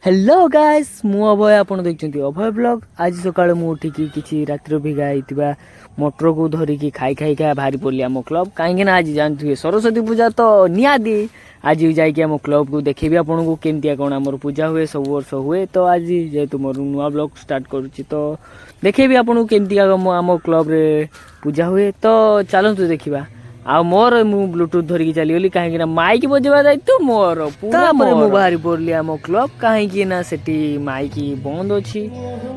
Hello guys मु अभय आपण देखछन्ती अभय blog. आज सकाळे मु उठिकी किछि रात्रि भिगा आइतिबा मोटर को धरिकी खाई खाई खा भारी पड़ली आम क्लब कहीं आज जानते सरस्वती पूजा तो निहादी आज जाकि आम क्लब को देखेबी आपन को केमतिया कोन हमर पूजा हुए सब वर्ष हुए। तो आज जेतु मोर नुआ ब्लॉग स्टार्ट करूची तो देखेबी आपन को केमतिया आम क्लब रे पूजा हुए। तो चलंतु देखिबा आ मोर मु ब्लूटूथ धरिकी चलीगली कहीं माइक बजेवा दायित्व मोर पूरा मु बाहरी पड़ली आम क्लब कहीं ना सेठी माइक बंद अच्छी।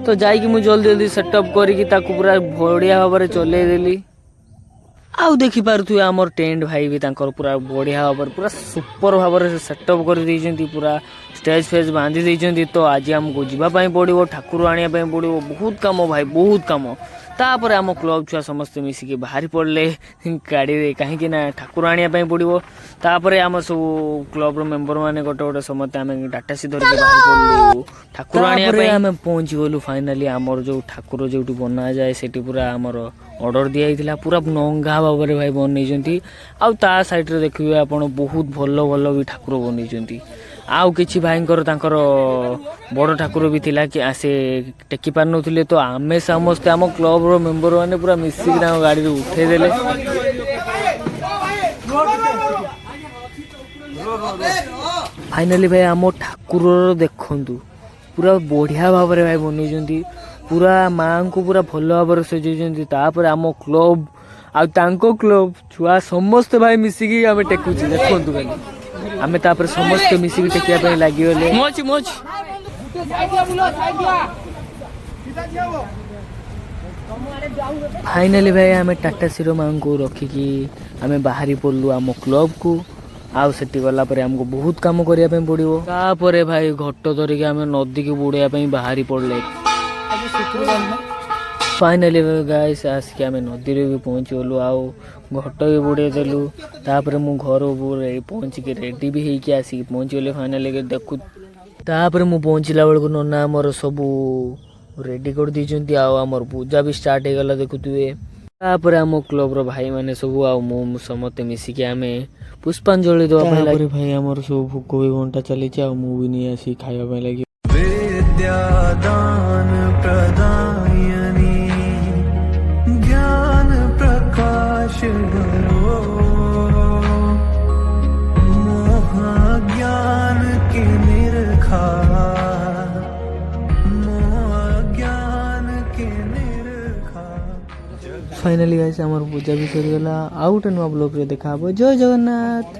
तो जाइकी मु जल्दी जल्दी सेटअप करिकी ताकू पूरा बढ़िया भाव में चले देली। आउ देखि पारुथु हमर टेंट भाई भी तांकर पूरा बढ़िया भाव पूरा सुपर भाव में सेटअप कर देइछन्ती पूरा स्टेज फेज बांधी देइछन्ती। तो आज हमको जीवा पई पड़िवो ठाकुर आनिया पई पड़िवो बहुत काम भाई बहुत काम। तापर आम क्लब छुआ समस्ते मिसिकी बाहरी पड़ले गाड़ी रे कहीं ना ठाकुर आनिया पई पड़िवो। तापर आम सब क्लब रो मेंबर माने गोटे गोटे समस्त आम डाटा सी धरिके बाहरी पड़लु ठाकुर आनिया पई। आम पहुंची गलु फाइनली आमर जो ठाकुर जोटू बना जाए सेठी पूरा आमर ऑर्डर दिया हितला पूरा नंगा भाव में भाई बनइछन्ती। आउ ता साइड रे देखिबे आपण बहुत भलो भलो भी ठाकुर बनइछन्ती। आउ किछि भाईंकर तांकर बड़ ठाकुर भी थिला कि आसे टेकी पार नथिले। तो आमे समस्त आम क्लब रो मेंबर माने पूरा मिसिक ना गाड़ी रे उठे देले। फाइनली भाई आम ठाकुर देखंतु पूरा बढ़िया भाव में भाई बनइछन्ती पूरा मां को पूरा भलो भाव में सजेइछन्ती। तापर आम क्लब आ तांको क्लब छुआ समस्त भाई मिसिकी आमे टेकुची देखंतु खाली आमे तापर समस्त मिसिकी टेकिया पे लागि गले मोच मोच। फाइनली भाई आमे टाटा सिरो मां को रखिकी आमे बाहरी पड़लु आम क्लब को। आउ सेठी गला पर हमको बहुत काम करिया पे पड़िवो। तापर भाई घट्ट धरिके आमे नदी को बुड़िया पे बाहरी पड़ले। फाइनली गाइस आसिक आम नदी रे भी पहुंची गलु आउ घट भी बुड़े देलु। तापर मु घर पहुंचिक रेडी भी होइकी आसिक पहुंची गले फाइनली देखु। तापर मु पहुंचला बेलू नना आमर सबू रेडी कर दीचंती आउ आमर पूजा भी स्टार्ट हो गला देखुथुए। तापर आम क्लब रो भाई माने सबू आउ मु समते मिसिकी आमे पुष्पांजलि दवा पे लागि भाई आमर सब भोग भी घंटा चली आउ मु भी नहीं आसी खाଇବା ପାଇଁ लागि। विद्यादान प्रदायनी ज्ञान प्रकाश धरो मोह ज्ञान के निरखार मोह ज्ञान के निरखार। फाइनली गाइस हमर पूजा भी सरी गला। आउट नुआ ब्लॉग रे देखा जय जगन्नाथ।